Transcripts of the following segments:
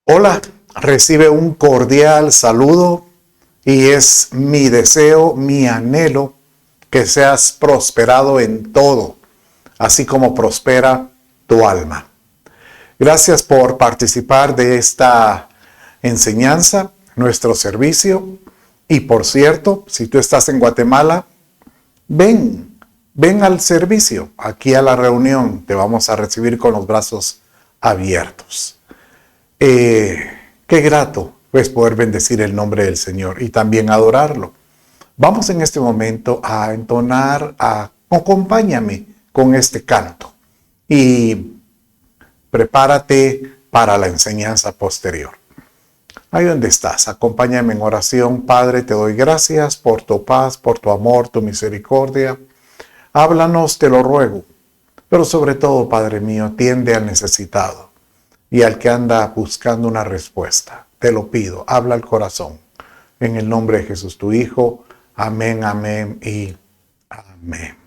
Hola, recibe un cordial saludo y es mi deseo, mi anhelo que seas prosperado en todo, así como prospera tu alma. Gracias por participar de esta enseñanza, nuestro servicio. Y por cierto, si tú estás en Guatemala, ven al servicio, aquí a la reunión. Te vamos a recibir con los brazos abiertos. Qué grato es poder bendecir el nombre del Señor y también adorarlo. Vamos en este momento a entonar, acompáñame con este canto y prepárate para la enseñanza posterior. Ahí donde estás, acompáñame en oración. Padre, te doy gracias por tu paz, por tu amor, tu misericordia. Háblanos, te lo ruego, pero sobre todo, Padre mío, tiende al necesitado y al que anda buscando una respuesta. Te lo pido, habla al corazón. En el nombre de Jesús, tu Hijo. Amén, amén y amén.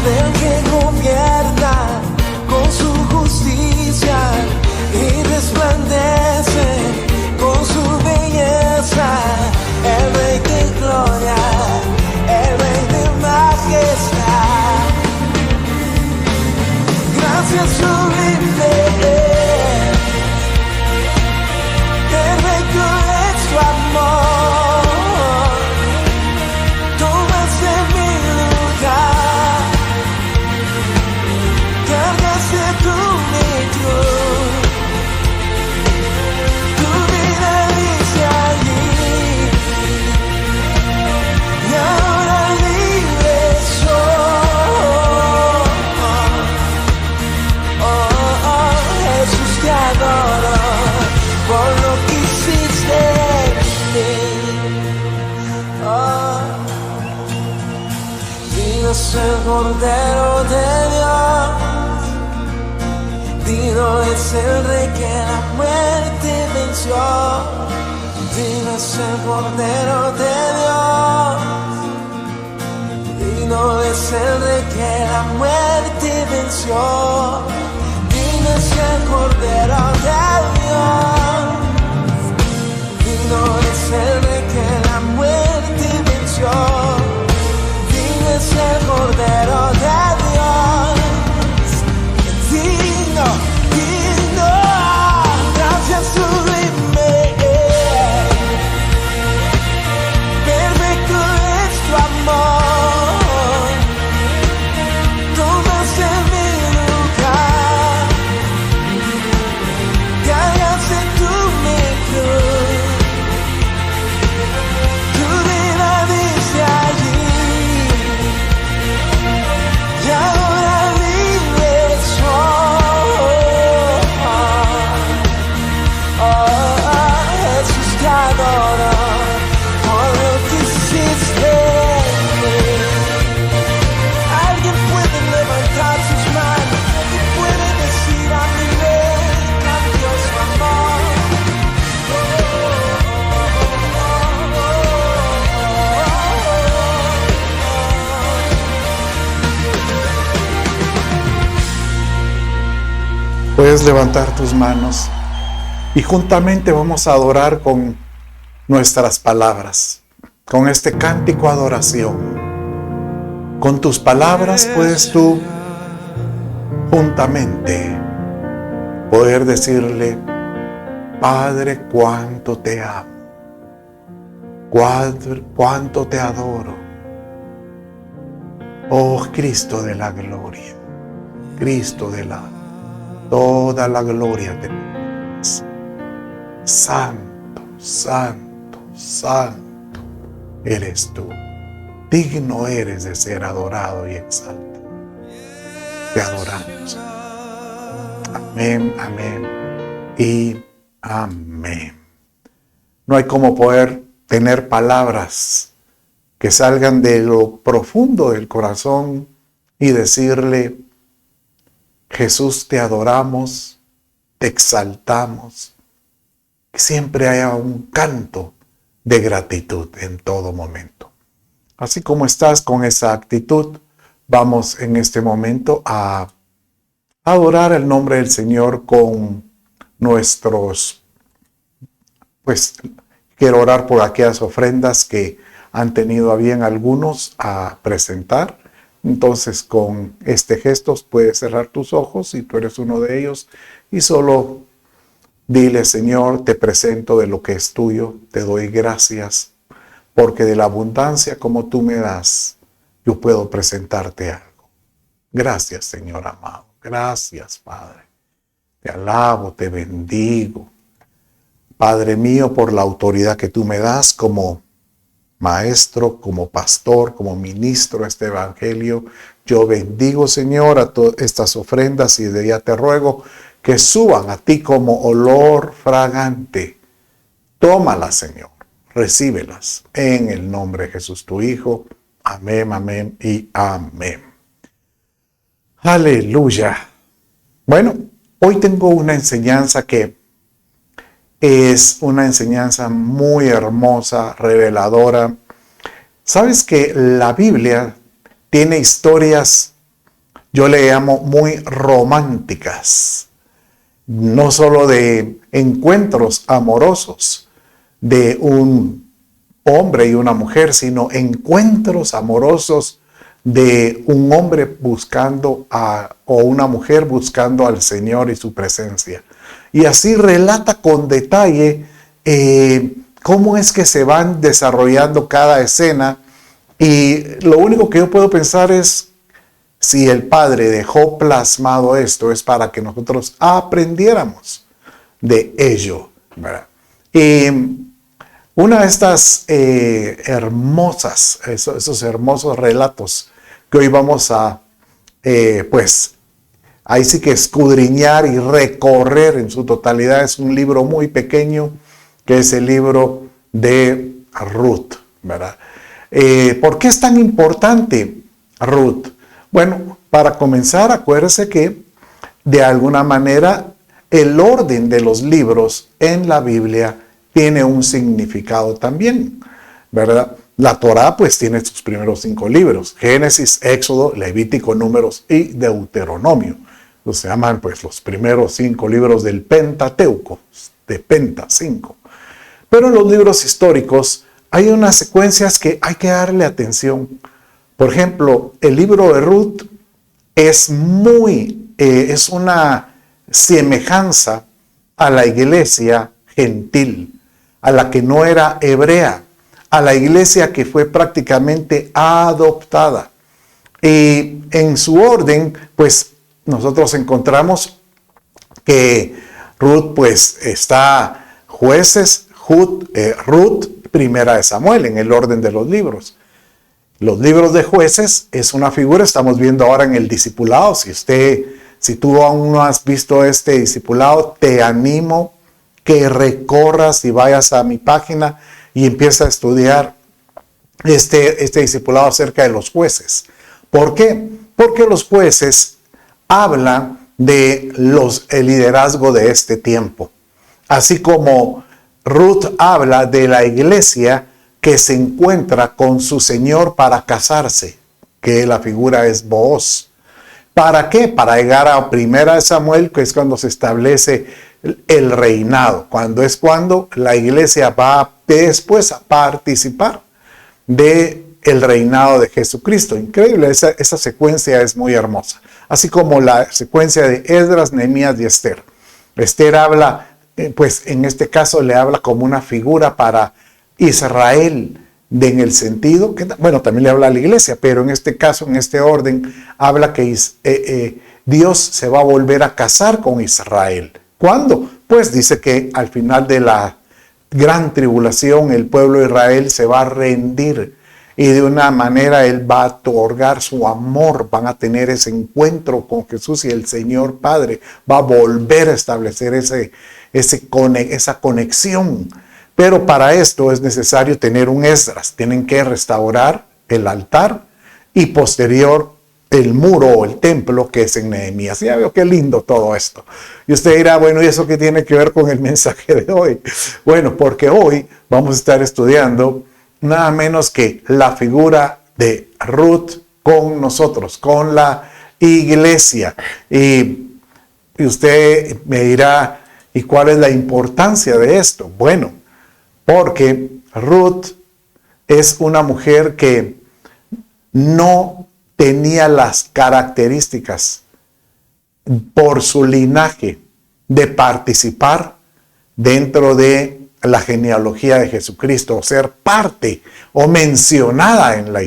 El que gobierna con su justicia y resplandece con su belleza, el Rey de gloria, el Rey de majestad. Gracias sublime, perfecto es tu amor. Tomaste mi lugar, cargaste tú mi cruz, tu vida dice allí, y ahora libre soy. Jesús, te adoro por lo que hiciste en mí. Digno es el Cordero de Dios, digno es el Rey que la muerte venció. Digno es el Cordero de Dios, digno es el Rey que la muerte venció. Digno es el Cordero de Dios, digno es el Rey que la muerte venció. Digno es el Cordero de Dios, digno, digno. Gracias sublime, perfecto es tu amor. Puedes levantar tus manos y juntamente vamos a adorar con nuestras palabras, con este cántico adoración. Con tus palabras puedes tú juntamente poder decirle: Padre, cuánto te amo, cuánto te adoro. Oh Cristo de la gloria, Cristo de toda la gloria te pides. Santo, santo, santo eres tú. Digno eres de ser adorado y exaltado. Te adoramos. Amén, amén y amén. No hay como poder tener palabras que salgan de lo profundo del corazón y decirle: Jesús, te adoramos, te exaltamos. Que siempre haya un canto de gratitud en todo momento. Así como estás con esa actitud, vamos en este momento a adorar el nombre del Señor con nuestros, quiero orar por aquellas ofrendas que han tenido a bien algunos a presentar. Entonces, con este gesto puedes cerrar tus ojos si tú eres uno de ellos y solo dile: Señor, te presento de lo que es tuyo, te doy gracias, porque de la abundancia como tú me das, yo puedo presentarte algo. Gracias, Señor amado. Gracias, Padre. Te alabo, te bendigo. Padre mío, por la autoridad que tú me das como maestro, como pastor, como ministro de este evangelio, yo bendigo, Señor, a todas estas ofrendas y de ella te ruego que suban a ti como olor fragante. Tómalas, Señor, recíbelas en el nombre de Jesús, tu Hijo. Amén, amén y amén. Aleluya. Bueno, hoy tengo una enseñanza que es una enseñanza muy hermosa, reveladora. ¿Sabes que la Biblia tiene historias, yo le llamo muy románticas? No solo de encuentros amorosos de un hombre y una mujer, sino encuentros amorosos de un hombre buscando o una mujer buscando al Señor y su presencia. Y así relata con detalle cómo es que se van desarrollando cada escena. Y lo único que yo puedo pensar es, si el Padre dejó plasmado esto, es para que nosotros aprendiéramos de ello, ¿verdad? Y una de estas esos hermosos relatos que hoy vamos a, ahí sí que escudriñar y recorrer en su totalidad, es un libro muy pequeño, que es el libro de Ruth, ¿verdad? ¿Por qué es tan importante Ruth? Bueno, para comenzar, acuérdese que de alguna manera el orden de los libros en la Biblia tiene un significado también, ¿verdad? La Torá pues tiene sus primeros 5 libros: Génesis, Éxodo, Levítico, Números y Deuteronomio. Se llaman pues los primeros 5 libros del Pentateuco, de Penta, 5. Pero en los libros históricos hay unas secuencias que hay que darle atención. Por ejemplo, el libro de Ruth es una semejanza a la iglesia gentil, a la que no era hebrea, a la iglesia que fue prácticamente adoptada. Y en su orden, pues nosotros encontramos que Ruth, pues está Jueces, Ruth, Primera de Samuel, en el orden de los libros. Los libros de Jueces es una figura, estamos viendo ahora en el discipulado. Si tú aún no has visto este discipulado, te animo que recorras y vayas a mi página y empieces a estudiar este discipulado acerca de los jueces. ¿Por qué? Porque los jueces hablan de el liderazgo de este tiempo. Así como Ruth habla de la iglesia que se encuentra con su Señor para casarse, que la figura es Booz. ¿Para qué? Para llegar a 1 Samuel, que es cuando se establece el reinado, cuando la iglesia va después a participar de el reinado de Jesucristo. Increíble, esa secuencia es muy hermosa. Así como la secuencia de Esdras, Nehemías y Esther. Esther habla, pues en este caso le habla como una figura para Israel, en el sentido que, bueno, también le habla a la iglesia, pero en este caso, en este orden, habla que Dios se va a volver a casar con Israel. ¿Cuándo? Pues dice que al final de la gran tribulación, el pueblo de Israel se va a rendir y de una manera Él va a otorgar su amor, van a tener ese encuentro con Jesús y el Señor Padre va a volver a establecer esa conexión. Pero para esto es necesario tener un Esdras. Tienen que restaurar el altar y posterior el muro o el templo que es en Nehemías. Ya veo qué lindo todo esto. Y usted dirá, bueno, ¿y eso qué tiene que ver con el mensaje de hoy? Bueno, porque hoy vamos a estar estudiando nada menos que la figura de Ruth con nosotros, con la iglesia. Y usted me dirá, ¿y cuál es la importancia de esto? Bueno, porque Ruth es una mujer que no tenía las características por su linaje de participar dentro de la genealogía de Jesucristo, o ser parte o mencionada en la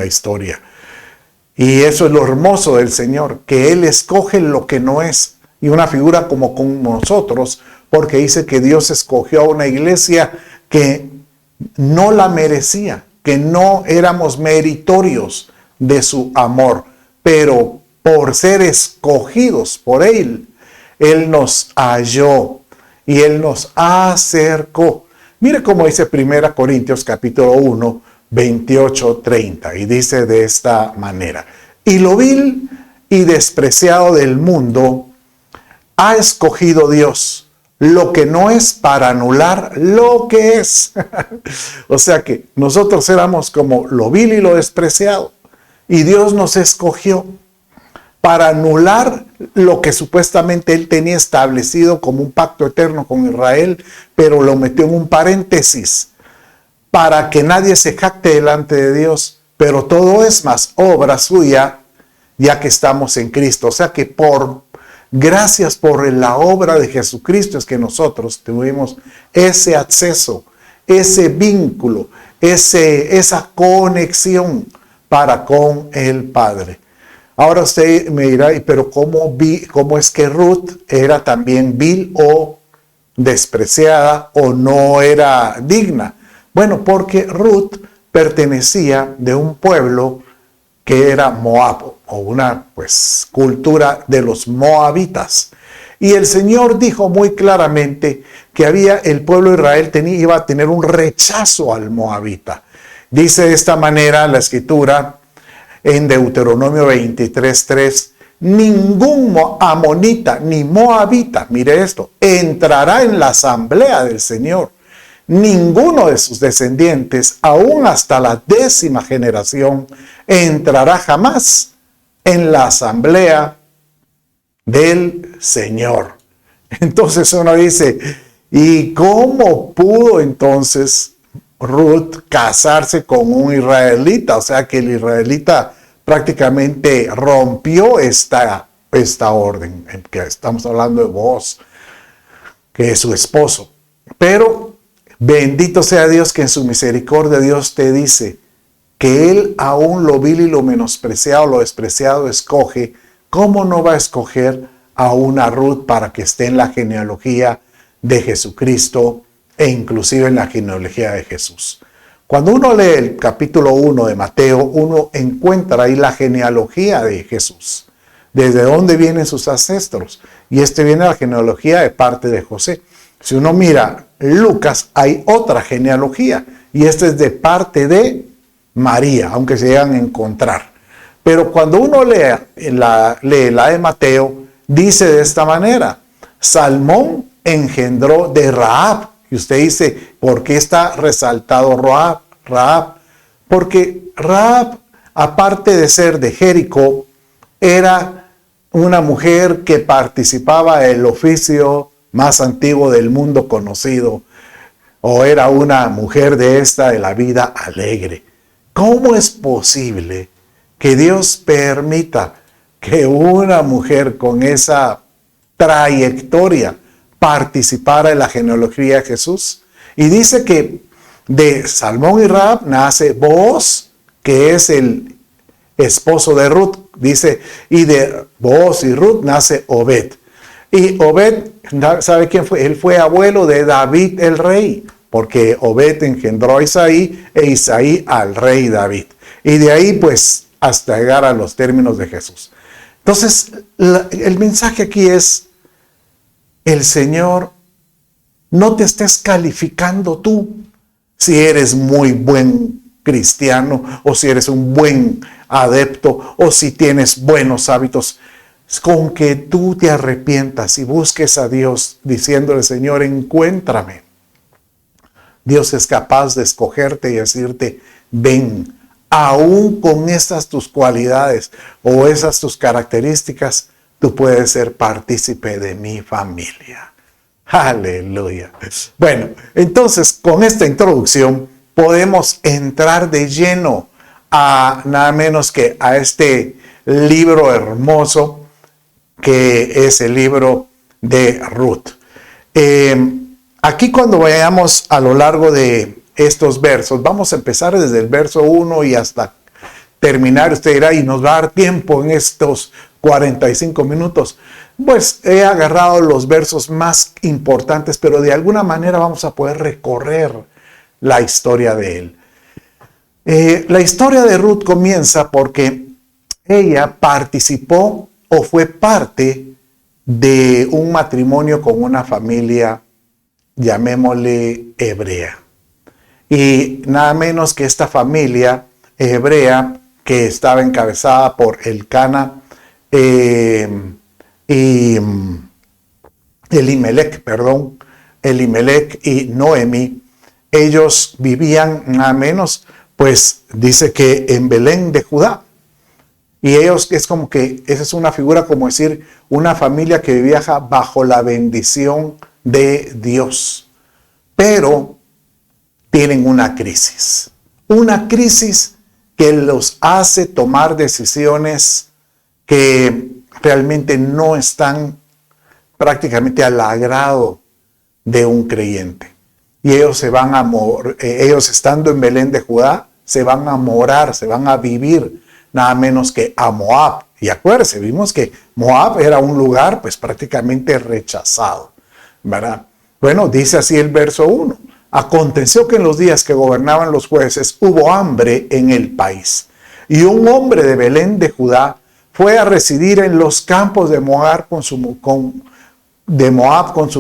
historia. Y eso es lo hermoso del Señor, que Él escoge lo que no es. Y una figura como con nosotros, porque dice que Dios escogió a una iglesia que no la merecía, que no éramos meritorios de su amor, pero por ser escogidos por Él, Él nos halló y Él nos acercó. Mire cómo dice 1 Corintios capítulo 1, 28-30, y dice de esta manera: y lo vil y despreciado del mundo ha escogido Dios, lo que no es, para anular lo que es. O sea que nosotros éramos como lo vil y lo despreciado, y Dios nos escogió para anular lo que supuestamente Él tenía establecido como un pacto eterno con Israel, pero lo metió en un paréntesis para que nadie se jacte delante de Dios, pero todo es más obra suya, ya que estamos en Cristo. O sea que gracias por la obra de Jesucristo es que nosotros tuvimos ese acceso, ese vínculo, esa conexión para con el Padre. Ahora usted me dirá, pero ¿cómo es que Ruth era también vil o despreciada o no era digna? Bueno, porque Ruth pertenecía de un pueblo que era Moab, o una cultura de los moabitas. Y el Señor dijo muy claramente que el pueblo de Israel iba a tener un rechazo al moabita. Dice de esta manera la Escritura en Deuteronomio 23:3: ningún amonita ni moabita, mire esto, entrará en la asamblea del Señor. Ninguno de sus descendientes, aún hasta la 10ª generación, entrará jamás en la asamblea del Señor. Entonces uno dice, ¿y cómo pudo entonces Ruth casarse con un israelita? O sea que el israelita prácticamente rompió esta orden, que estamos hablando de Booz, que es su esposo. Pero bendito sea Dios, que en su misericordia Dios te dice que Él aún lo vil y lo menospreciado, lo despreciado escoge. ¿Cómo no va a escoger a una Ruth para que esté en la genealogía de Jesucristo e inclusive en la genealogía de Jesús? Cuando uno lee el capítulo 1 de Mateo, uno encuentra ahí la genealogía de Jesús. ¿Desde dónde vienen sus ancestros? Y viene la genealogía de parte de José. Si uno mira Lucas, hay otra genealogía, y esta es de parte de María, aunque se llegan a encontrar. Pero cuando uno lee la de Mateo, dice de esta manera: Salmón engendró de Rahab. Y usted dice, ¿por qué está resaltado Rahab? Porque Rahab, aparte de ser de Jericó, era una mujer que participaba del oficio más antiguo del mundo conocido, o era una mujer de la vida alegre. ¿Cómo es posible que Dios permita que una mujer con esa trayectoria participara en la genealogía de Jesús? Y dice que de Salmón y Rahab nace Booz, que es el esposo de Ruth. Dice, y de Booz y Ruth nace Obed. Y Obed, ¿sabe quién fue? Él fue abuelo de David el rey, porque Obed engendró a Isaí e Isaí al rey David. Y de ahí pues hasta llegar a los términos de Jesús. Entonces, el mensaje aquí es, el Señor no te estés calificando tú si eres muy buen cristiano o si eres un buen adepto o si tienes buenos hábitos. Con que tú te arrepientas y busques a Dios diciéndole, Señor, encuéntrame. Dios es capaz de escogerte y decirte, ven, aún con estas tus cualidades o esas tus características, tú puedes ser partícipe de mi familia. Aleluya. Bueno, entonces con esta introducción podemos entrar de lleno a nada menos que a este libro hermoso que es el libro de Ruth. Aquí cuando vayamos a lo largo de estos versos, vamos a empezar desde el verso 1 y hasta terminar. Usted dirá, y nos va a dar tiempo en estos 45 minutos. Pues he agarrado los versos más importantes, pero de alguna manera vamos a poder recorrer la historia de él. La historia de Ruth comienza porque ella participó o fue parte de un matrimonio con una familia, llamémosle hebrea. Y nada menos que esta familia hebrea que estaba encabezada por Elcana y Elimelech y Noemi, ellos vivían nada menos, pues dice que en Belén de Judá. Y ellos es como que, esa es una figura como decir, una familia que viaja bajo la bendición de Dios. Pero tienen una crisis que los hace tomar decisiones que realmente no están prácticamente al agrado de un creyente. Y ellos se van a ellos estando en Belén de Judá, se van a morar, se van a vivir nada menos que a Moab. Y acuérdense, vimos que Moab era un lugar pues prácticamente rechazado, ¿verdad? Bueno, dice así el verso 1. Aconteció que en los días que gobernaban los jueces hubo hambre en el país. Y un hombre de Belén de Judá fue a residir en los campos de Moab con su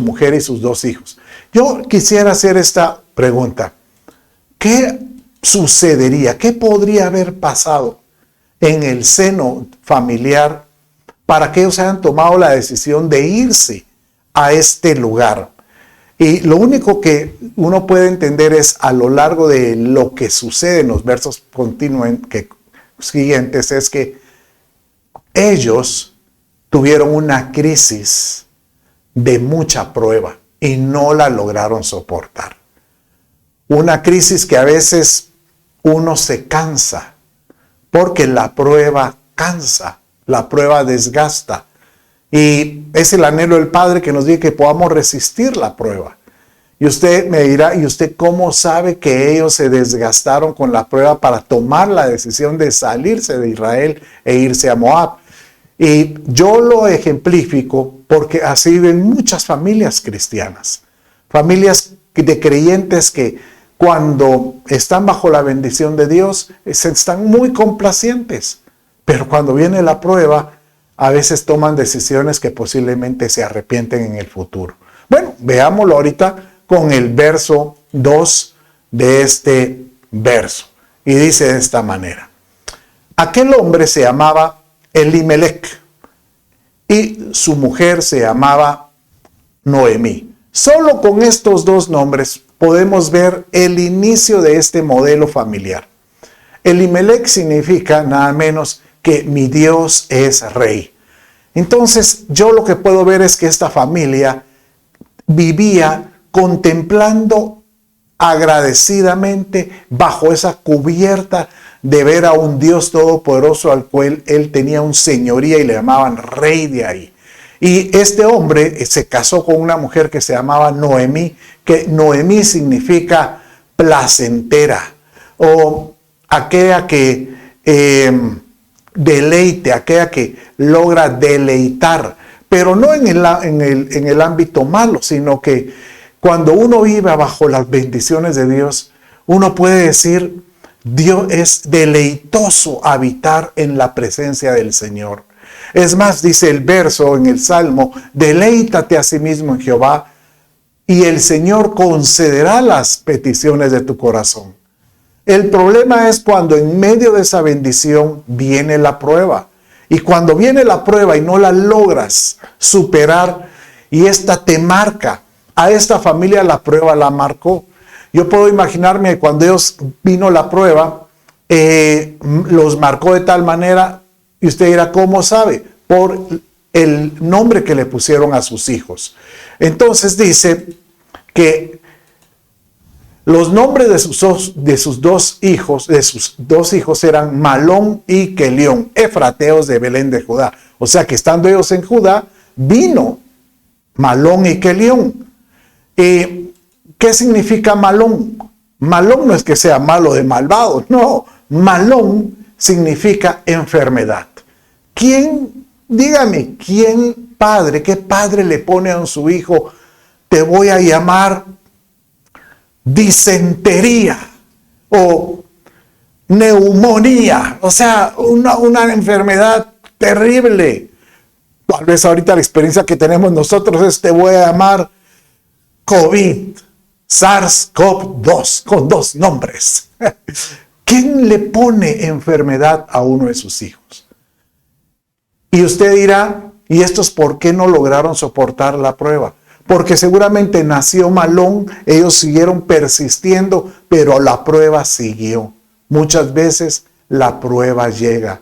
mujer y sus 2 hijos. Yo quisiera hacer esta pregunta. ¿Qué sucedería? ¿Qué podría haber pasado en el seno familiar para que ellos hayan tomado la decisión de irse a este lugar? Y lo único que uno puede entender es a lo largo de lo que sucede en los versos siguientes es que ellos tuvieron una crisis de mucha prueba y no la lograron soportar. Una crisis que a veces uno se cansa porque la prueba cansa, la prueba desgasta. Y es el anhelo del Padre que nos diga que podamos resistir la prueba. Y usted me dirá, ¿y usted cómo sabe que ellos se desgastaron con la prueba para tomar la decisión de salirse de Israel e irse a Moab? Y yo lo ejemplifico porque así viven muchas familias cristianas. Familias de creyentes que cuando están bajo la bendición de Dios están muy complacientes. Pero cuando viene la prueba, a veces toman decisiones que posiblemente se arrepienten en el futuro. Bueno, veámoslo ahorita con el verso 2 de este verso. Y dice de esta manera. Aquel hombre se llamaba Elimelech y su mujer se llamaba Noemí. Solo con estos 2 nombres podemos ver el inicio de este modelo familiar. Elimelech significa nada menos que mi Dios es rey. Entonces yo lo que puedo ver es que esta familia vivía contemplando agradecidamente bajo esa cubierta de ver a un Dios todopoderoso al cual él tenía un señoría y le llamaban rey de ahí. Y este hombre se casó con una mujer que se llamaba Noemí, que Noemí significa placentera o aquella que deleite, aquella que logra deleitar, pero no en el ámbito malo, sino que cuando uno vive bajo las bendiciones de Dios, uno puede decir, Dios es deleitoso habitar en la presencia del Señor. Es más, dice el verso en el Salmo, deleítate a sí mismo en Jehová y el Señor concederá las peticiones de tu corazón. El problema es cuando en medio de esa bendición viene la prueba. Y cuando viene la prueba y no la logras superar y esta te marca, a esta familia la prueba la marcó. Yo puedo imaginarme cuando Dios vino la prueba, los marcó de tal manera, y usted dirá, ¿cómo sabe? Por el nombre que le pusieron a sus hijos. Entonces dice que los nombres de sus dos hijos eran Malón y Quelión, efrateos de Belén de Judá. O sea que estando ellos en Judá, vino Malón y Quelión. ¿Qué significa Malón? Malón no es que sea malo de malvado, no. Malón significa enfermedad. Dígame, qué padre le pone a su hijo, te voy a llamar disentería o neumonía, o sea, una enfermedad terrible? Tal vez ahorita la experiencia que tenemos nosotros es, te voy a llamar COVID, SARS-CoV-2, con 2 nombres. ¿Quién le pone enfermedad a uno de sus hijos? Y usted dirá, ¿y estos por qué no lograron soportar la prueba? Porque seguramente nació Malón, ellos siguieron persistiendo, pero la prueba siguió. Muchas veces la prueba llega.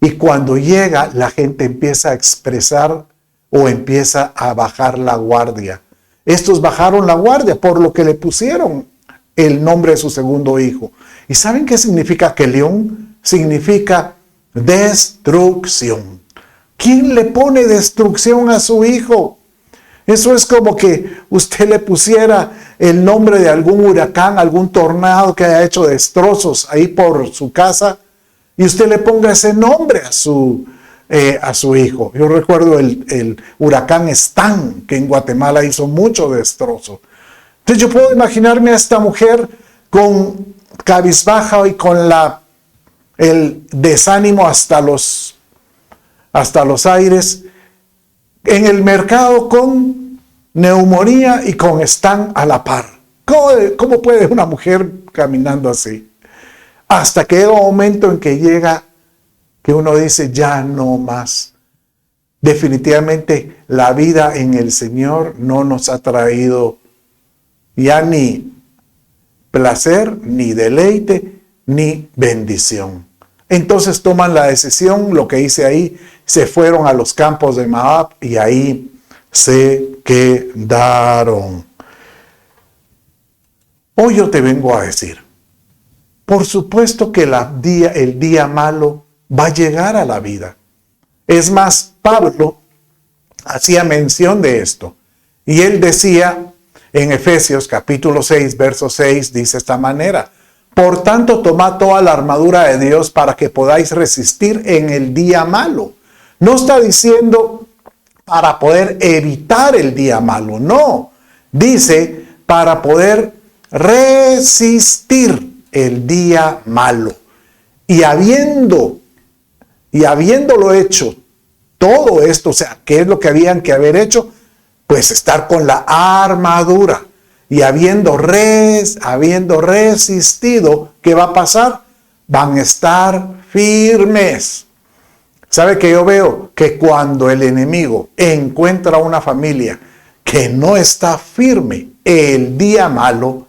Y cuando llega, la gente empieza a expresar o empieza a bajar la guardia. Estos bajaron la guardia por lo que le pusieron el nombre de su segundo hijo. ¿Y saben qué significa Quelión? Significa destrucción. ¿Quién le pone destrucción a su hijo? Eso es como que usted le pusiera el nombre de algún huracán, algún tornado que haya hecho destrozos ahí por su casa, y usted le ponga ese nombre a su hijo. Yo recuerdo el huracán Stan, que en Guatemala hizo mucho destrozo. Entonces yo puedo imaginarme a esta mujer con cabizbaja y con el desánimo hasta los aires, en el mercado con neumonía y con Stan a la par. ¿Cómo puede una mujer caminando así? Hasta que llega un momento en que llega que uno dice, ya no más. Definitivamente la vida en el Señor no nos ha traído ya ni placer, ni deleite, ni bendición. Entonces toman la decisión, lo que hice ahí, se fueron a los campos de Moab y ahí se quedaron. Hoy yo te vengo a decir, por supuesto que el día malo va a llegar a la vida. Es más, Pablo hacía mención de esto. Y él decía en Efesios capítulo 6, verso 6, dice de esta manera: por tanto, tomad toda la armadura de Dios para que podáis resistir en el día malo. No está diciendo para poder evitar el día malo, no. Dice para poder resistir el día malo. Y habiéndolo hecho todo esto, o sea, ¿qué es lo que habían que haber hecho? Pues estar con la armadura. Y habiendo resistido, ¿qué va a pasar? Van a estar firmes. ¿Sabe que yo veo? Que cuando el enemigo encuentra una familia que no está firme, el día malo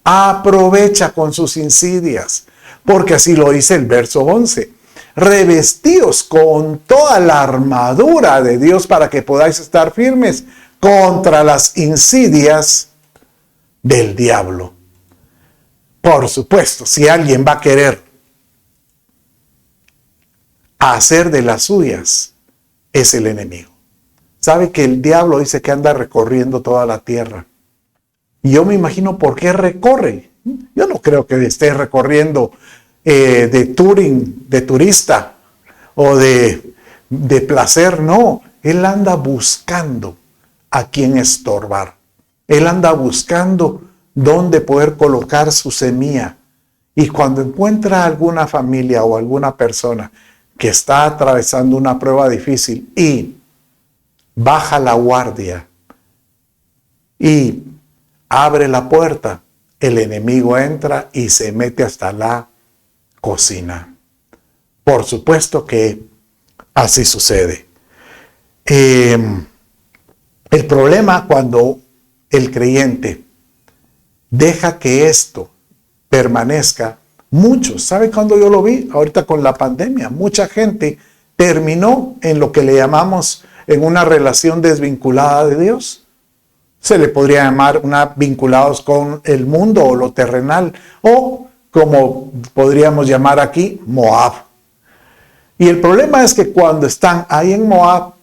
aprovecha con sus insidias. Porque así lo dice el verso 11. revestíos con toda la armadura de Dios para que podáis estar firmes contra las insidias del diablo. Por supuesto, si alguien va a querer hacer de las suyas, es el enemigo. Sabe que el diablo dice que anda recorriendo toda la tierra. Y yo me imagino por qué recorre. Yo no creo que esté recorriendo de touring, de turista o de placer. No, él anda buscando a quien estorbar. Él anda buscando dónde poder colocar su semilla. Y cuando encuentra alguna familia o alguna persona que está atravesando una prueba difícil y baja la guardia y abre la puerta, el enemigo entra y se mete hasta la cocina. Por supuesto que así sucede. El problema cuando el creyente deja que esto permanezca, muchos, ¿sabe cuándo yo lo vi? Ahorita con la pandemia, mucha gente terminó en lo que le llamamos en una relación desvinculada de Dios. Se le podría llamar vinculados con el mundo o lo terrenal, o como podríamos llamar aquí, Moab. Y el problema es que cuando están ahí en Moab,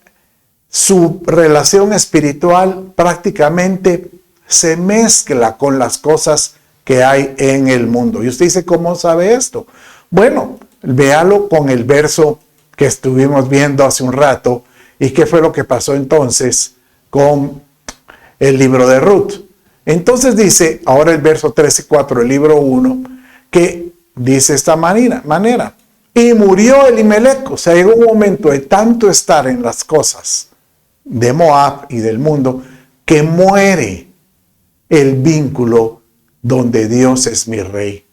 su relación espiritual prácticamente se mezcla con las cosas que hay en el mundo. Y usted dice, ¿cómo sabe esto? Bueno, véalo con el verso que estuvimos viendo hace un rato. ¿Y qué fue lo que pasó entonces con el libro de Ruth? Entonces dice, ahora el verso 13 y 4 del libro 1, que dice esta manera. Y murió Elimelec. O sea, llegó un momento de tanto estar en las cosas de Moab y del mundo, que muere el vínculo donde Dios es mi rey,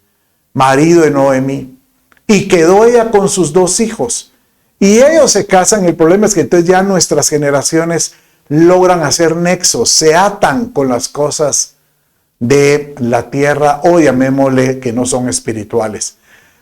marido de Noemí. Y quedó ella con sus 2 hijos. Y ellos se casan. El problema es que entonces ya nuestras generaciones logran hacer nexos, se atan con las cosas de la tierra, o llamémosle que no son espirituales,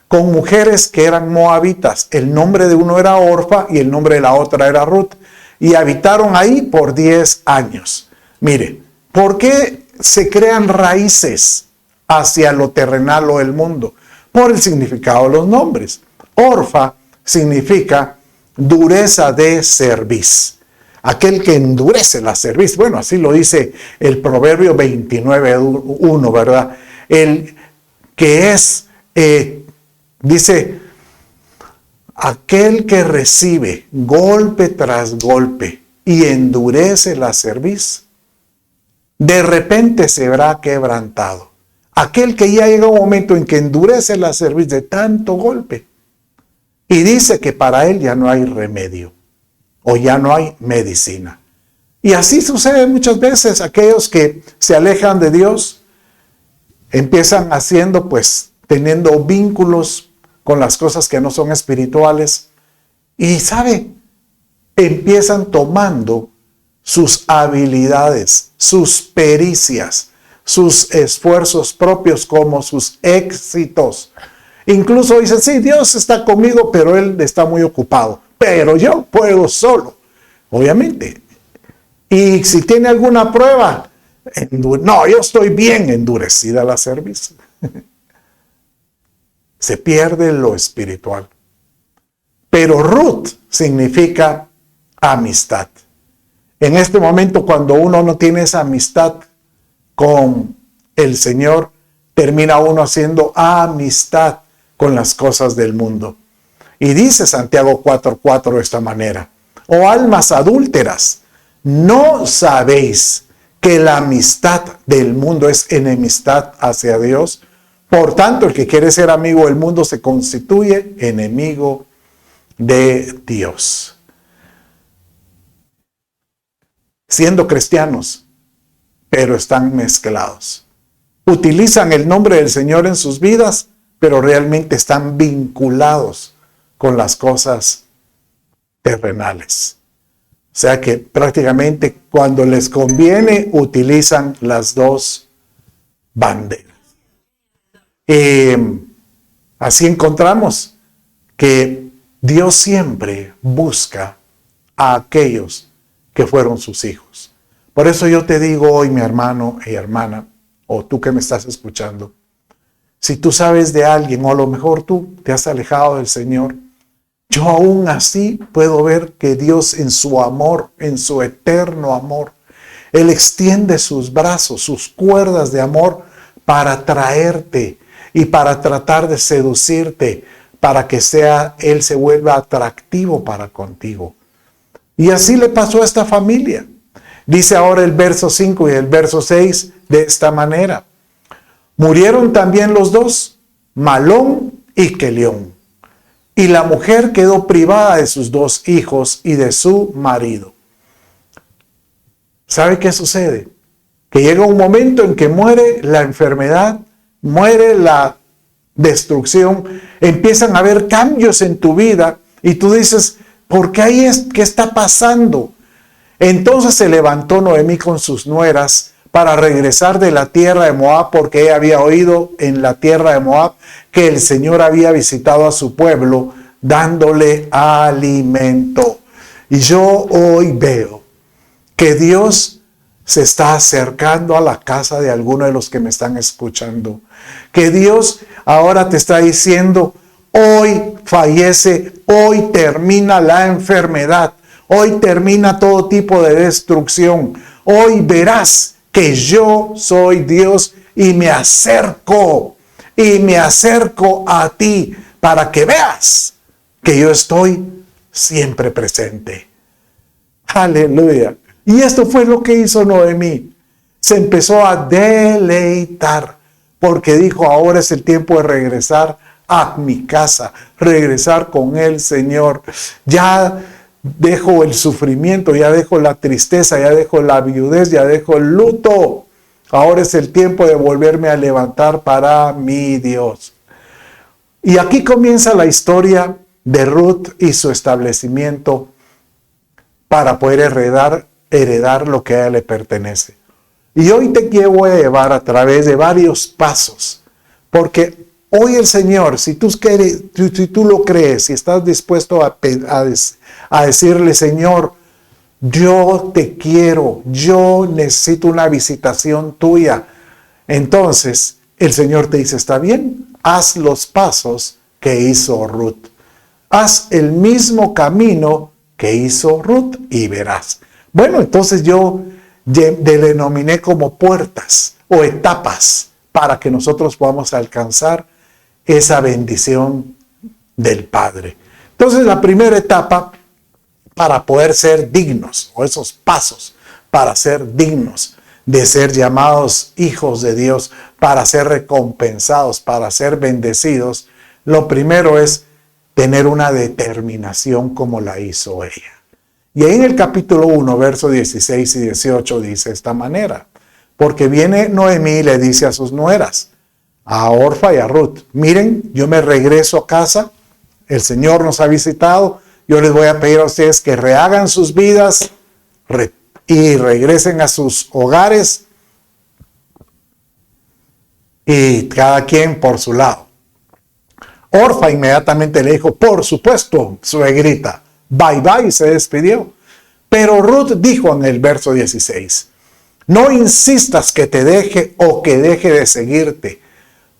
con mujeres que eran moabitas. El nombre de uno era Orfa y el nombre de la otra era Ruth. Y habitaron ahí por 10 años. Mire, ¿por qué se crean raíces hacia lo terrenal o el mundo? Por el significado de los nombres. Orfa significa dureza de cerviz. Aquel que endurece la cerviz. Bueno, así lo dice el Proverbio 29:1, ¿verdad? El que es, dice, aquel que recibe golpe tras golpe y endurece la cerviz, de repente se verá quebrantado. Aquel que ya llega un momento en que endurece la cerviz de tanto golpe y dice que para él ya no hay remedio o ya no hay medicina. Y así sucede muchas veces. Aquellos que se alejan de Dios empiezan haciendo, pues, teniendo vínculos con las cosas que no son espirituales. Y ¿sabe? Empiezan tomando sus habilidades, sus pericias, sus esfuerzos propios como sus éxitos. Incluso dicen, sí, Dios está conmigo, pero Él está muy ocupado. Pero yo puedo solo, obviamente. Y si tiene alguna prueba, no, yo estoy bien, endurecida la cerviz. Se pierde lo espiritual. Pero Ruth significa amistad. En este momento, cuando uno no tiene esa amistad con el Señor, termina uno haciendo amistad con las cosas del mundo. Y dice Santiago 4:4 de esta manera: oh almas adúlteras, ¿no sabéis que la amistad del mundo es enemistad hacia Dios? Por tanto, el que quiere ser amigo del mundo se constituye enemigo de Dios. Siendo cristianos, pero están mezclados. Utilizan el nombre del Señor en sus vidas, pero realmente están vinculados con las cosas terrenales. O sea que prácticamente cuando les conviene utilizan las dos banderas. Así encontramos que Dios siempre busca a aquellos que fueron sus hijos. Por eso yo te digo hoy, mi hermano y hermana, o tú que me estás escuchando, si tú sabes de alguien, o a lo mejor tú te has alejado del Señor, yo aún así puedo ver que Dios en su amor, en su eterno amor, Él extiende sus brazos, sus cuerdas de amor para traerte y para tratar de seducirte, para que Él se vuelva atractivo para contigo. Y así le pasó a esta familia. Dice ahora el verso 5 y el verso 6 de esta manera. Murieron también los dos, Mahlón y Quelión. Y la mujer quedó privada de sus dos hijos y de su marido. ¿Sabe qué sucede? Que llega un momento en que muere la enfermedad, muere la destrucción, empiezan a haber cambios en tu vida y tú dices, ¿por qué qué está pasando? Entonces se levantó Noemí con sus nueras para regresar de la tierra de Moab, porque ella había oído en la tierra de Moab que el Señor había visitado a su pueblo dándole alimento. Y yo hoy veo que Dios se está acercando a la casa de alguno de los que me están escuchando. Que Dios ahora te está diciendo, hoy fallece, hoy termina la enfermedad, hoy termina todo tipo de destrucción. Hoy verás que yo soy Dios y me acerco a ti para que veas que yo estoy siempre presente. Aleluya. Y esto fue lo que hizo Noemí. Se empezó a deleitar porque dijo, ahora es el tiempo de regresar a mi casa, regresar con el Señor. Ya dejo el sufrimiento, ya dejo la tristeza, ya dejo la viudez, ya dejo el luto. Ahora es el tiempo de volverme a levantar para mi Dios. Y aquí comienza la historia de Ruth y su establecimiento para poder heredar lo que a ella le pertenece. Y hoy te voy a llevar a través de varios pasos, porque hoy el Señor, si tú lo crees, si estás dispuesto a decirle, Señor, yo te quiero, yo necesito una visitación tuya, entonces el Señor te dice, está bien, haz los pasos que hizo Ruth. Haz el mismo camino que hizo Ruth y verás. Bueno, entonces yo le denominé como puertas o etapas para que nosotros podamos alcanzar esa bendición del Padre. Entonces la primera etapa para poder ser dignos, o esos pasos para ser dignos de ser llamados hijos de Dios, para ser recompensados, para ser bendecidos, lo primero es tener una determinación como la hizo ella. Y ahí en el capítulo 1, versos 16 y 18 dice de esta manera, porque viene Noemí y le dice a sus nueras, a Orfa y a Ruth, miren, yo me regreso a casa, el Señor nos ha visitado, yo les voy a pedir a ustedes que rehagan sus vidas y regresen a sus hogares y cada quien por su lado. Orfa inmediatamente le dijo, por supuesto, suegrita, bye bye, y se despidió. Pero Ruth dijo en el verso 16, no insistas que te deje o que deje de seguirte,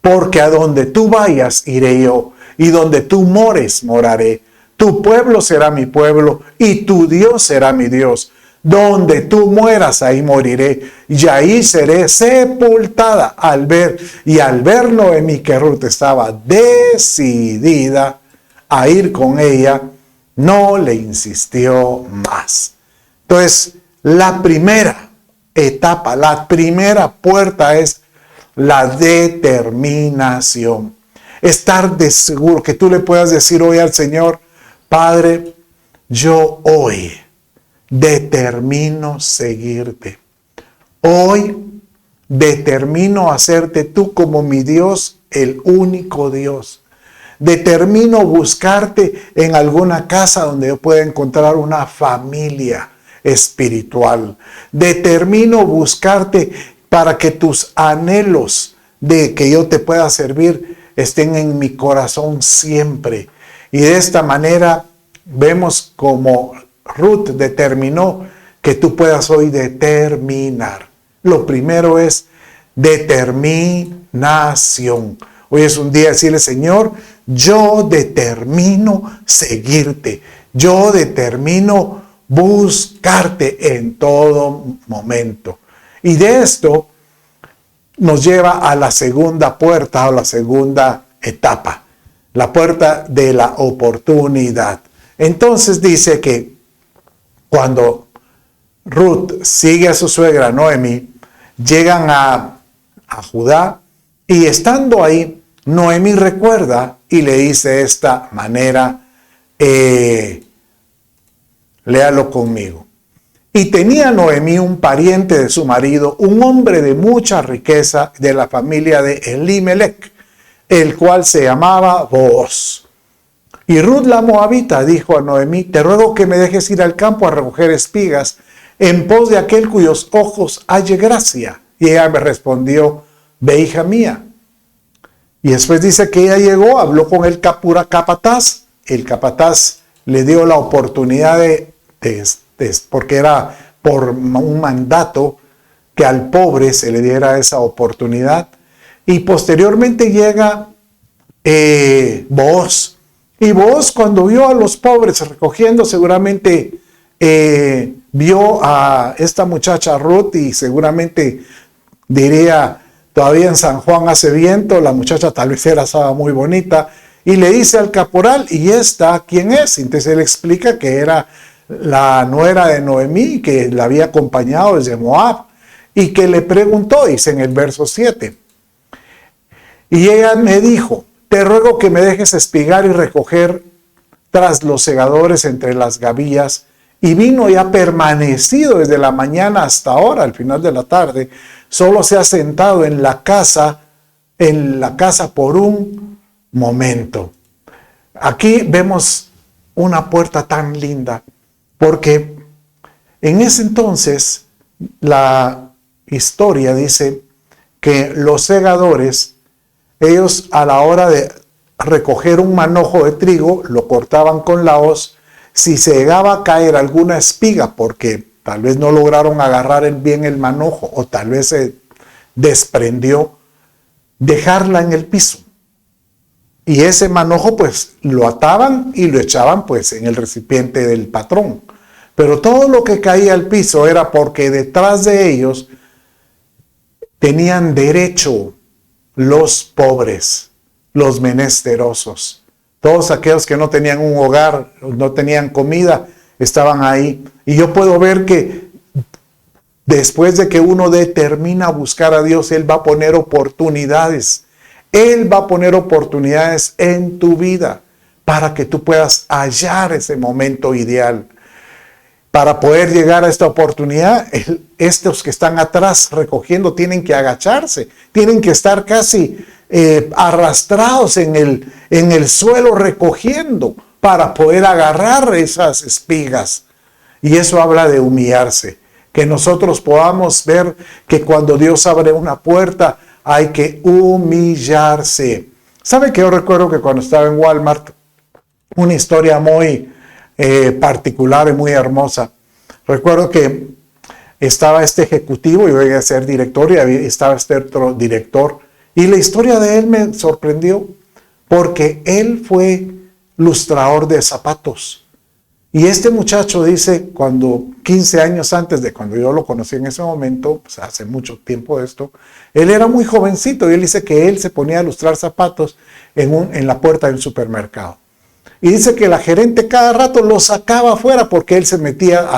porque a donde tú vayas iré yo, y donde tú mores moraré. Tu pueblo será mi pueblo, y tu Dios será mi Dios. Donde tú mueras, ahí moriré, y ahí seré sepultada. Al ver Noemí que Ruth estaba decidida a ir con ella, no le insistió más. Entonces, la primera etapa, la primera puerta es la determinación. Estar de seguro que tú le puedas decir hoy al Señor, Padre, yo hoy determino seguirte. Hoy determino hacerte tú como mi Dios, el único Dios. Determino buscarte en alguna casa donde yo pueda encontrar una familia espiritual. Determino buscarte para que tus anhelos de que yo te pueda servir estén en mi corazón siempre. Y de esta manera vemos como Ruth determinó que tú puedas hoy determinar. Lo primero es determinación. Hoy es un día de decirle, Señor, yo determino seguirte. Yo determino buscarte en todo momento. Y de esto nos lleva a la segunda puerta o la segunda etapa, la puerta de la oportunidad. Entonces dice que cuando Ruth sigue a su suegra Noemí, llegan a Judá y estando ahí, Noemí recuerda y le dice de esta manera, léalo conmigo. Y tenía Noemí un pariente de su marido, un hombre de mucha riqueza de la familia de Elimelech, el cual se llamaba Booz. Y Ruth la moabita dijo a Noemí, te ruego que me dejes ir al campo a recoger espigas en pos de aquel cuyos ojos halle gracia. Y ella me respondió, ve, hija mía. Y después dice que ella llegó, habló con el capataz. El capataz le dio la oportunidad porque era por un mandato que al pobre se le diera esa oportunidad. Y posteriormente llega Booz. Y Booz, cuando vio a los pobres recogiendo, seguramente vio a esta muchacha Ruth y seguramente diría, todavía en San Juan hace viento, la muchacha tal vez estaba muy bonita, y le dice al caporal, ¿y esta quién es? Entonces él explica que era la nuera de Noemí, que la había acompañado desde Moab, y que le preguntó, dice en el verso 7, y ella me dijo, te ruego que me dejes espigar y recoger tras los segadores entre las gavillas. Y vino y ha permanecido desde la mañana hasta ahora, al final de la tarde. Solo se ha sentado en la casa por un momento. Aquí vemos una puerta tan linda, porque en ese entonces la historia dice que los segadores, ellos a la hora de recoger un manojo de trigo, lo cortaban con la hoz. Si se llegaba a caer alguna espiga, porque tal vez no lograron agarrar bien el manojo, o tal vez se desprendió, dejarla en el piso. Y ese manojo pues lo ataban y lo echaban pues en el recipiente del patrón. Pero todo lo que caía al piso era porque detrás de ellos tenían derecho los pobres, los menesterosos, todos aquellos que no tenían un hogar, no tenían comida, estaban ahí. Y yo puedo ver que después de que uno determina buscar a Dios, Él va a poner oportunidades. Él va a poner oportunidades en tu vida para que tú puedas hallar ese momento ideal. Para poder llegar a esta oportunidad, estos que están atrás recogiendo tienen que agacharse, tienen que estar casi arrastrados en el suelo recogiendo para poder agarrar esas espigas. Y eso habla de humillarse, que nosotros podamos ver que cuando Dios abre una puerta hay que humillarse. ¿Sabe que yo recuerdo que cuando estaba en Walmart, una historia muy particular y muy hermosa? Recuerdo que estaba este ejecutivo, yo llegué a ser director y estaba este otro director, y la historia de él me sorprendió porque él fue lustrador de zapatos. Y este muchacho dice, cuando 15 años antes de cuando yo lo conocí en ese momento, pues hace mucho tiempo de esto, él era muy jovencito y él dice que él se ponía a lustrar zapatos en la puerta del supermercado. Y dice que la gerente cada rato lo sacaba afuera porque él se metía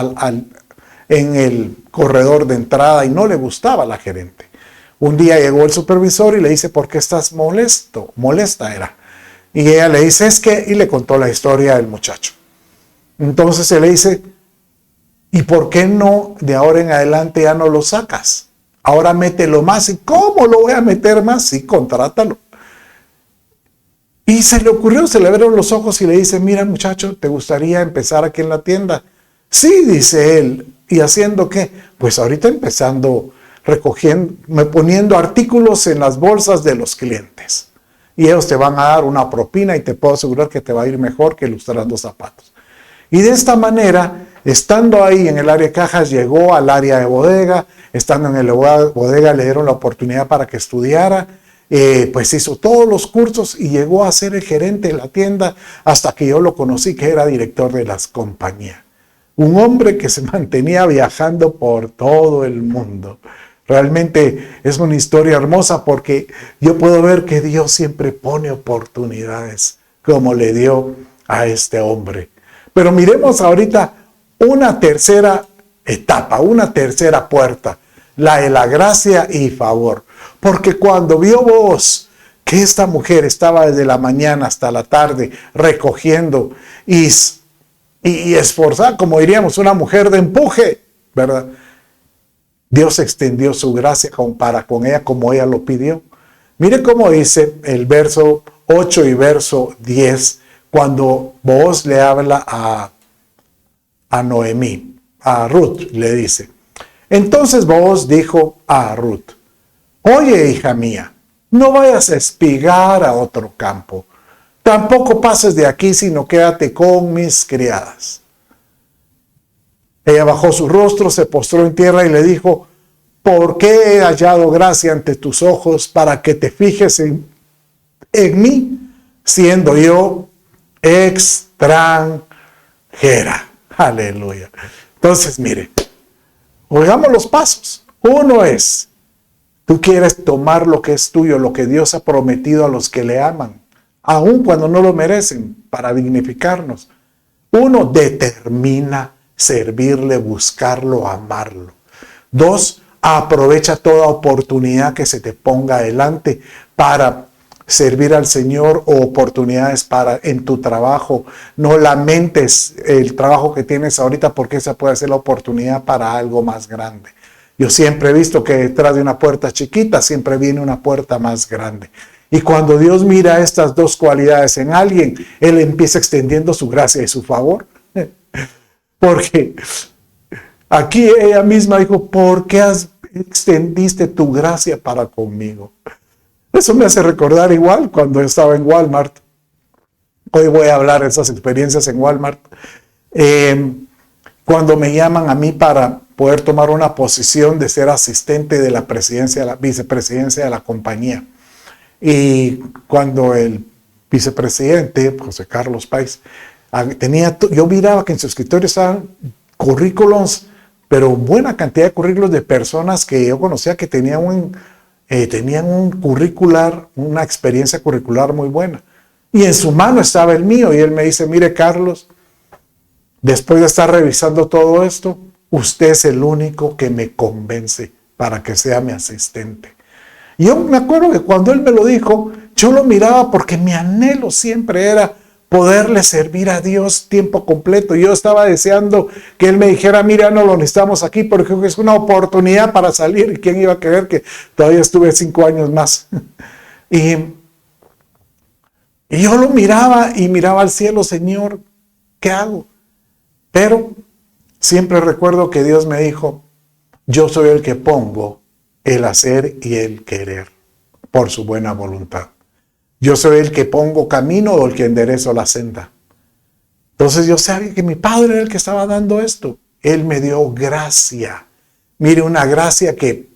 en el corredor de entrada y no le gustaba a la gerente. Un día llegó el supervisor y le dice, ¿por qué estás molesto? Molesta era. Y ella le dice, es que, y le contó la historia del muchacho. Entonces él le dice, ¿y por qué no de ahora en adelante ya no lo sacas? Ahora mételo más. ¿Y cómo lo voy a meter más? Sí, contrátalo. Y se le ocurrió, se le abrieron los ojos y le dice, mira muchacho, ¿te gustaría empezar aquí en la tienda? Sí, dice él. ¿Y haciendo qué? Pues ahorita empezando, recogiendo, poniendo artículos en las bolsas de los clientes. y ellos te van a dar una propina y te puedo asegurar que te va a ir mejor que lustrando zapatos. Y de esta manera, estando ahí en el área de cajas, llegó al área de bodega. Estando en el bodega le dieron la oportunidad para que estudiara. Pues hizo todos los cursos y llegó a ser el gerente de la tienda hasta que yo lo conocí, que era director de las compañías. Un hombre que se mantenía viajando por todo el mundo. Realmente es una historia hermosa porque yo puedo ver que Dios siempre pone oportunidades como le dio a este hombre. Pero miremos ahorita una tercera etapa, una tercera puerta, la de la gracia y favor. Porque cuando vio Booz que esta mujer estaba desde la mañana hasta la tarde recogiendo y esforzada, como diríamos, una mujer de empuje, ¿verdad? Dios extendió su gracia para con ella como ella lo pidió. Mire cómo dice el verso 8 y verso 10, cuando Booz le habla a Noemí, a Ruth, le dice. Entonces Booz dijo a Ruth: oye, hija mía, no vayas a espigar a otro campo. Tampoco pases de aquí, sino quédate con mis criadas. Ella bajó su rostro, se postró en tierra y le dijo: ¿por qué he hallado gracia ante tus ojos para que te fijes en mí, siendo yo extranjera? Aleluya. Entonces, mire, oigamos los pasos. Uno es: tú quieres tomar lo que es tuyo, lo que Dios ha prometido a los que le aman, aun cuando no lo merecen, para dignificarnos. Uno, determina servirle, buscarlo, amarlo. Dos, aprovecha toda oportunidad que se te ponga adelante para servir al Señor o oportunidades en tu trabajo. No lamentes el trabajo que tienes ahorita, porque esa puede ser la oportunidad para algo más grande. Yo siempre he visto que detrás de una puerta chiquita siempre viene una puerta más grande. Y cuando Dios mira estas dos cualidades en alguien, Él empieza extendiendo su gracia y su favor. Porque aquí ella misma dijo: ¿por qué extendiste tu gracia para conmigo? Eso me hace recordar igual cuando estaba en Walmart. Hoy voy a hablar de esas experiencias en Walmart. Cuando me llaman a mí para poder tomar una posición de ser asistente de la presidencia, la vicepresidencia de la compañía. Y cuando el vicepresidente, José Carlos Páez, yo miraba que en su escritorio estaban currículums, pero buena cantidad de currículos de personas que yo conocía que tenían un curricular, una experiencia curricular muy buena. Y en su mano estaba el mío, y él me dice: mire, Carlos, después de estar revisando todo esto, usted es el único que me convence para que sea mi asistente. Y yo me acuerdo que cuando él me lo dijo, yo lo miraba porque mi anhelo siempre era poderle servir a Dios tiempo completo. Yo estaba deseando que él me dijera: mira, no lo necesitamos aquí porque es una oportunidad para salir. ¿Y quién iba a querer que todavía estuve 5 años más? Y yo lo miraba y miraba al cielo: Señor, ¿qué hago? Pero siempre recuerdo que Dios me dijo: yo soy el que pongo el hacer y el querer por su buena voluntad. Yo soy el que pongo camino o el que enderezo la senda. Entonces yo sabía que mi Padre era el que estaba dando esto. Él me dio gracia. Mire, una gracia que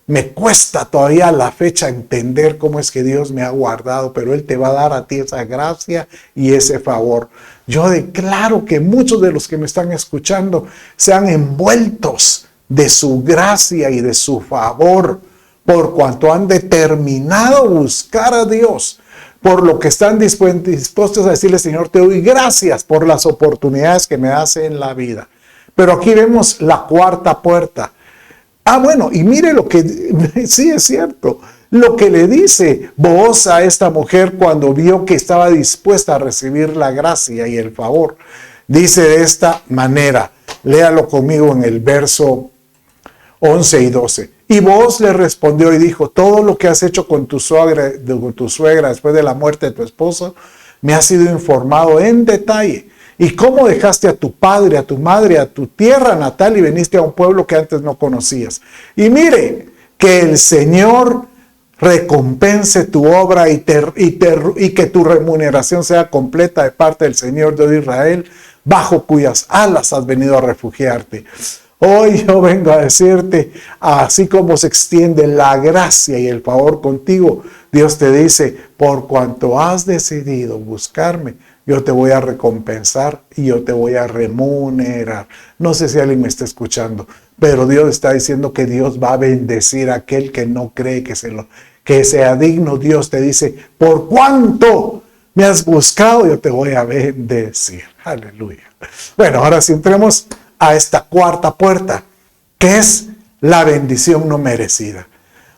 me cuesta todavía a la fecha entender cómo es que Dios me ha guardado, pero Él te va a dar a ti esa gracia y ese favor. Yo declaro que muchos de los que me están escuchando sean envueltos de su gracia y de su favor, por cuanto han determinado buscar a Dios, por lo que están dispuestos a decirle: Señor, te doy gracias por las oportunidades que me das en la vida. Pero aquí vemos la cuarta puerta. Bueno, y mire lo que, sí es cierto, lo que le dice Booz a esta mujer cuando vio que estaba dispuesta a recibir la gracia y el favor. Dice de esta manera, léalo conmigo en el verso 11 y 12. Y Booz le respondió y dijo: todo lo que has hecho con tu suegra después de la muerte de tu esposo, me ha sido informado en detalle. Y cómo dejaste a tu padre, a tu madre, a tu tierra natal y viniste a un pueblo que antes no conocías. Y mire que el Señor recompense tu obra y que tu remuneración sea completa de parte del Señor Dios de Israel, bajo cuyas alas has venido a refugiarte. Hoy yo vengo a decirte, así como se extiende la gracia y el favor contigo, Dios te dice, por cuanto has decidido buscarme, yo te voy a recompensar y yo te voy a remunerar. No sé si alguien me está escuchando, pero Dios está diciendo que Dios va a bendecir a aquel que no cree que sea digno. Dios te dice, por cuanto me has buscado, yo te voy a bendecir. Aleluya. Bueno, ahora sí entremos a esta cuarta puerta, que es la bendición no merecida.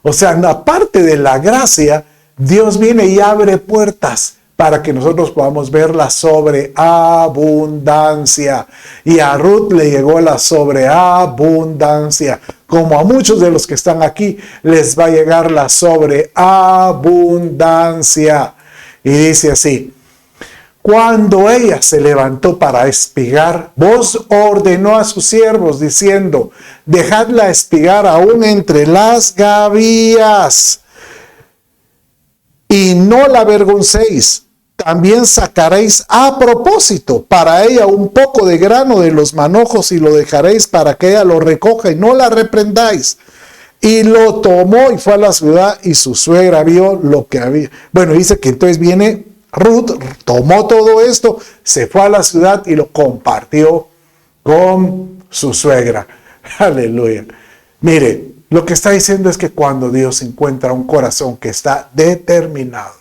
O sea, aparte de la gracia, Dios viene y abre puertas para que nosotros podamos ver la sobreabundancia. Y a Ruth le llegó la sobreabundancia. Como a muchos de los que están aquí, les va a llegar la sobreabundancia. Y dice así: cuando ella se levantó para espigar, Booz ordenó a sus siervos diciendo: dejadla espigar aún entre las gavillas y no la avergoncéis. También sacaréis a propósito para ella un poco de grano de los manojos y lo dejaréis para que ella lo recoja y no la reprendáis. Y lo tomó y fue a la ciudad y su suegra vio lo que había. Bueno, dice que entonces viene Ruth, tomó todo esto, se fue a la ciudad y lo compartió con su suegra. Aleluya. Mire, lo que está diciendo es que cuando Dios encuentra un corazón que está determinado,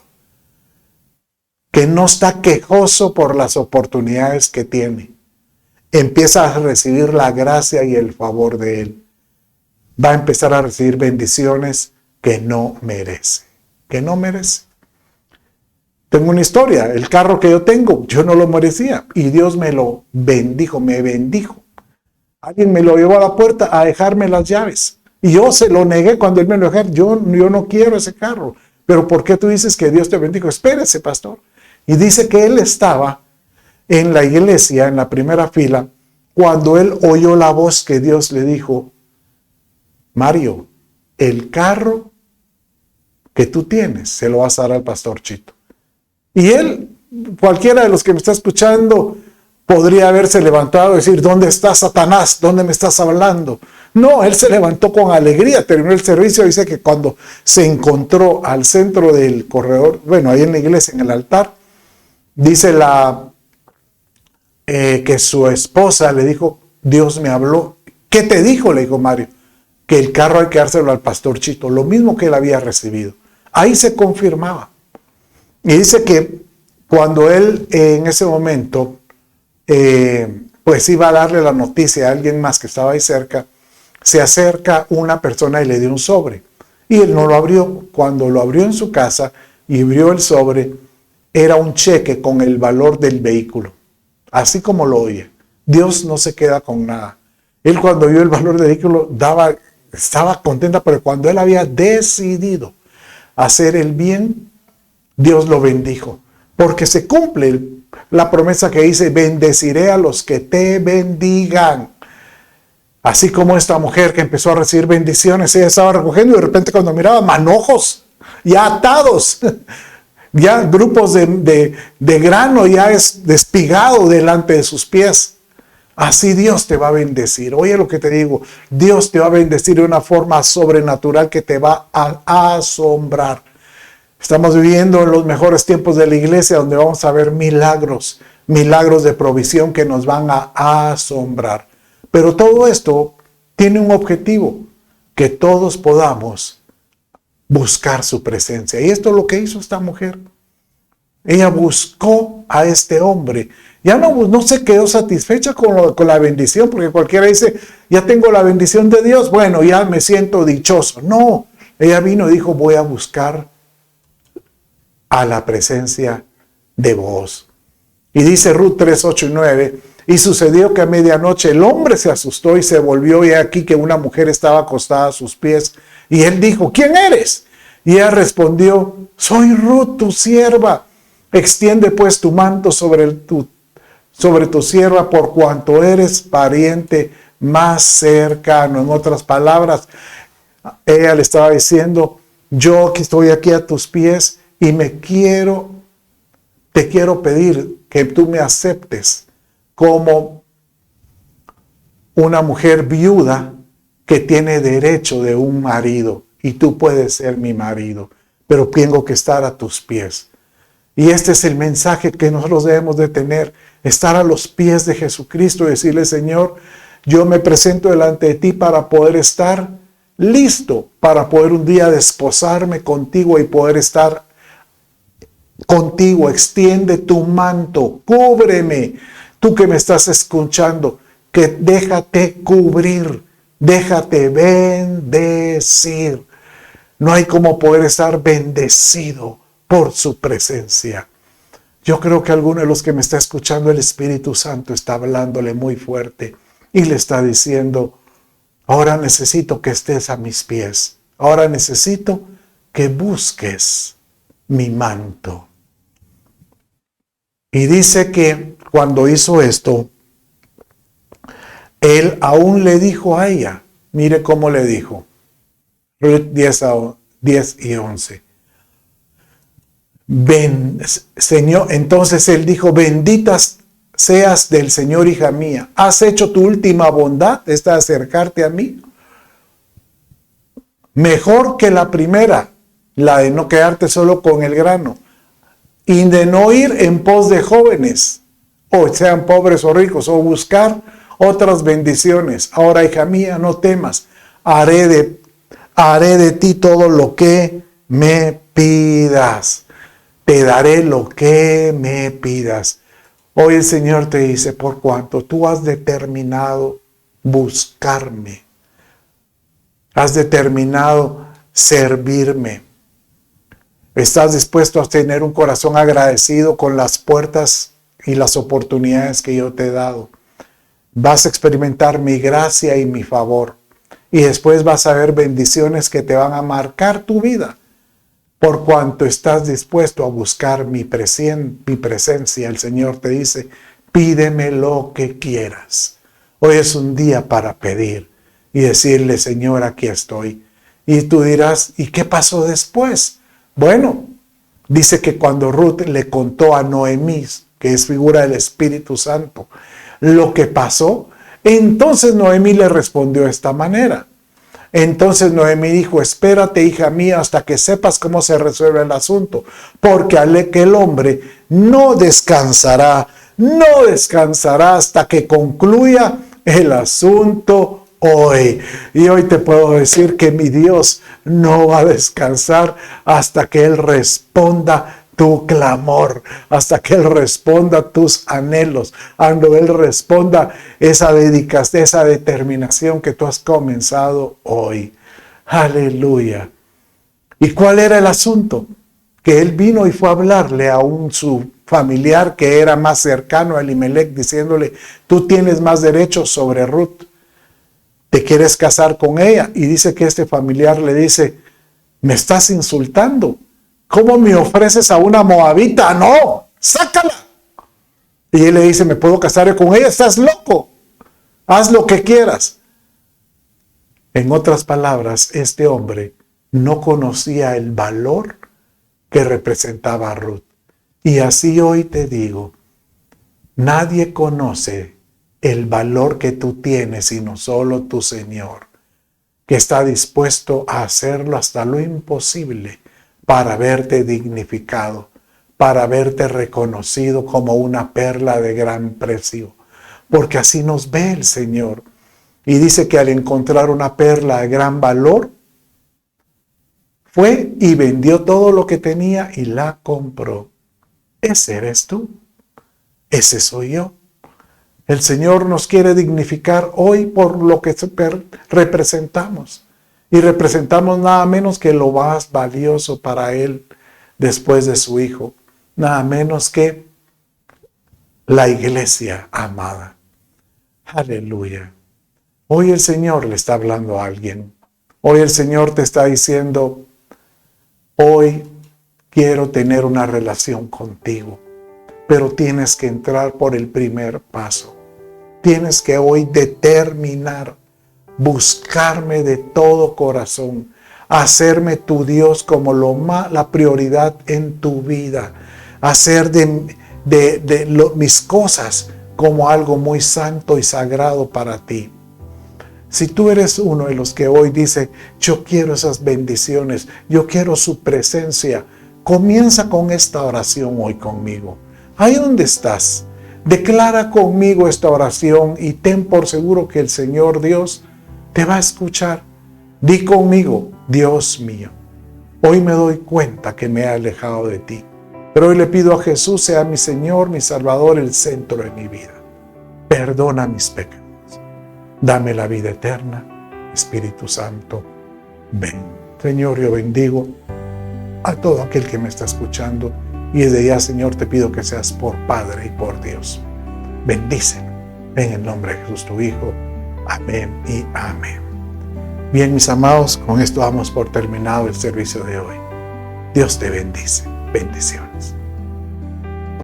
que no está quejoso por las oportunidades que tiene, empieza a recibir la gracia y el favor de Él. Va a empezar a recibir bendiciones que no merece. Que no merece. Tengo una historia. El carro que yo tengo, yo no lo merecía. Y Dios me lo bendijo, me bendijo. Alguien me lo llevó a la puerta a dejarme las llaves. Y yo se lo negué cuando Él me lo dejó. Yo no quiero ese carro. Pero ¿por qué tú dices que Dios te bendijo? Espérese, pastor. Y dice que él estaba en la iglesia, en la primera fila, cuando él oyó la voz que Dios le dijo: Mario, el carro que tú tienes se lo vas a dar al pastor Chito. Y él, cualquiera de los que me está escuchando, podría haberse levantado y decir: ¿dónde está Satanás? ¿Dónde me estás hablando? No, él se levantó con alegría, terminó el servicio. Dice que cuando se encontró al centro del corredor, bueno, ahí en la iglesia, en el altar, dice que su esposa le dijo: Dios me habló. ¿Qué te dijo? Le dijo Mario: que el carro hay que dárselo al pastor Chito, lo mismo que él había recibido. Ahí se confirmaba. Y dice que cuando él en ese momento pues iba a darle la noticia a alguien más que estaba ahí cerca, se acerca una persona y le dio un sobre. Y él no lo abrió. Cuando lo abrió en su casa y abrió el sobre, era un cheque con el valor del vehículo. Así como lo oye. Dios no se queda con nada. Él, cuando vio el valor del vehículo, estaba contenta, pero cuando él había decidido hacer el bien, Dios lo bendijo. Porque se cumple la promesa que dice: bendeciré a los que te bendigan. Así como esta mujer que empezó a recibir bendiciones, ella estaba recogiendo y de repente cuando miraba, manojos ya atados, ya grupos de grano ya es despigado delante de sus pies. Así Dios te va a bendecir. Oye lo que te digo, Dios te va a bendecir de una forma sobrenatural que te va a asombrar. Estamos viviendo en los mejores tiempos de la iglesia, donde vamos a ver milagros de provisión que nos van a asombrar. Pero todo esto tiene un objetivo: que todos podamos buscar su presencia. Y esto es lo que hizo esta mujer. Ella buscó a este hombre. Ya no se quedó satisfecha con la bendición, porque cualquiera dice: ya tengo la bendición de Dios, bueno, ya me siento dichoso. No, ella vino y dijo: voy a buscar a la presencia de Booz. Y dice Ruth 3, 8 y 9: y sucedió que a medianoche el hombre se asustó y se volvió, y aquí que una mujer estaba acostada a sus pies. Y él dijo: ¿quién eres? Y ella respondió: soy Ruth, tu sierva. Extiende pues tu manto sobre tu sierva, por cuanto eres pariente más cercano. En otras palabras, ella le estaba diciendo: Yo que estoy aquí a tus pies y te quiero pedir que tú me aceptes como una mujer viuda que tiene derecho de un marido, y tú puedes ser mi marido, pero tengo que estar a tus pies. Y este es el mensaje que nosotros debemos de tener, estar a los pies de Jesucristo y decirle: Señor, yo me presento delante de ti para poder estar listo, para poder un día desposarme contigo y poder estar contigo. Extiende tu manto, cúbreme. Tú que me estás escuchando, que déjate cubrir, déjate bendecir. No hay como poder estar bendecido por su presencia. Yo creo que alguno de los que me está escuchando, el Espíritu Santo está hablándole muy fuerte y le está diciendo: ahora necesito que estés a mis pies. Ahora necesito que busques mi manto. Y dice que cuando hizo esto, él aún le dijo a ella, mire cómo le dijo, Ruth 10 y 11. Señor, entonces él dijo: bendita seas del Señor, hija mía. ¿Has hecho tu última bondad, esta de acercarte a mí? Mejor que la primera, la de no quedarte solo con el grano y de no ir en pos de jóvenes, o sean pobres o ricos, o buscar otras bendiciones. Ahora, hija mía, no temas, haré de ti todo lo que me pidas. Te daré lo que me pidas. Hoy el Señor te dice: por cuanto tú has determinado buscarme, has determinado servirme, estás dispuesto a tener un corazón agradecido con las puertas y las oportunidades que yo te he dado, vas a experimentar mi gracia y mi favor. Y después vas a ver bendiciones que te van a marcar tu vida. Por cuanto estás dispuesto a buscar mi presencia, el Señor te dice: pídeme lo que quieras. Hoy es un día para pedir y decirle: Señor, aquí estoy. Y tú dirás: ¿y qué pasó después? Bueno, dice que cuando Ruth le contó a Noemí, que es figura del Espíritu Santo, lo que pasó, entonces Noemí le respondió de esta manera. Entonces Noemí dijo: espérate, hija mía, hasta que sepas cómo se resuelve el asunto, porque aquel hombre no descansará hasta que concluya el asunto hoy. Y hoy te puedo decir que mi Dios no va a descansar hasta que Él responda tu clamor, hasta que Él responda tus anhelos, cuando Él responda esa dedicación, esa determinación que tú has comenzado hoy. Aleluya. ¿Y cuál era el asunto? Que él vino y fue a hablarle a su familiar que era más cercano a Elimelech, diciéndole: tú tienes más derechos sobre Ruth, te quieres casar con ella. Y dice que este familiar le dice: me estás insultando. ¿Cómo me ofreces a una moabita? No, sácala. Y él le dice: ¿me puedo casar con ella? Estás loco. Haz lo que quieras. En otras palabras, este hombre no conocía el valor que representaba a Ruth. Y así hoy te digo, nadie conoce el valor que tú tienes sino solo tu Señor, que está dispuesto a hacerlo hasta lo imposible para verte dignificado, para verte reconocido como una perla de gran precio, porque así nos ve el Señor. Y dice que al encontrar una perla de gran valor, fue y vendió todo lo que tenía y la compró. Ese eres tú, ese soy yo. El Señor nos quiere dignificar hoy por lo que representamos. Y representamos nada menos que lo más valioso para Él después de su Hijo. Nada menos que la iglesia amada. Aleluya. Hoy el Señor le está hablando a alguien. Hoy el Señor te está diciendo: hoy quiero tener una relación contigo, pero tienes que entrar por el primer paso. Tienes que hoy determinar buscarme de todo corazón, hacerme tu Dios como la prioridad en tu vida, hacer mis cosas como algo muy santo y sagrado para ti. Si tú eres uno de los que hoy dice, yo quiero esas bendiciones, yo quiero su presencia, comienza con esta oración hoy conmigo. Ahí donde estás, declara conmigo esta oración y ten por seguro que el Señor Dios te va a escuchar. Di conmigo, Dios mío, hoy me doy cuenta que me he alejado de ti, pero hoy le pido a Jesús sea mi Señor, mi Salvador, el centro de mi vida. Perdona mis pecados. Dame la vida eterna, Espíritu Santo, ven. Señor, yo bendigo a todo aquel que me está escuchando y desde ya, Señor, te pido que seas por Padre y por Dios. Bendícelo en el nombre de Jesús, tu Hijo. Amén y amén. Bien, mis amados, con esto damos por terminado el servicio de hoy. Dios te bendice. Bendiciones.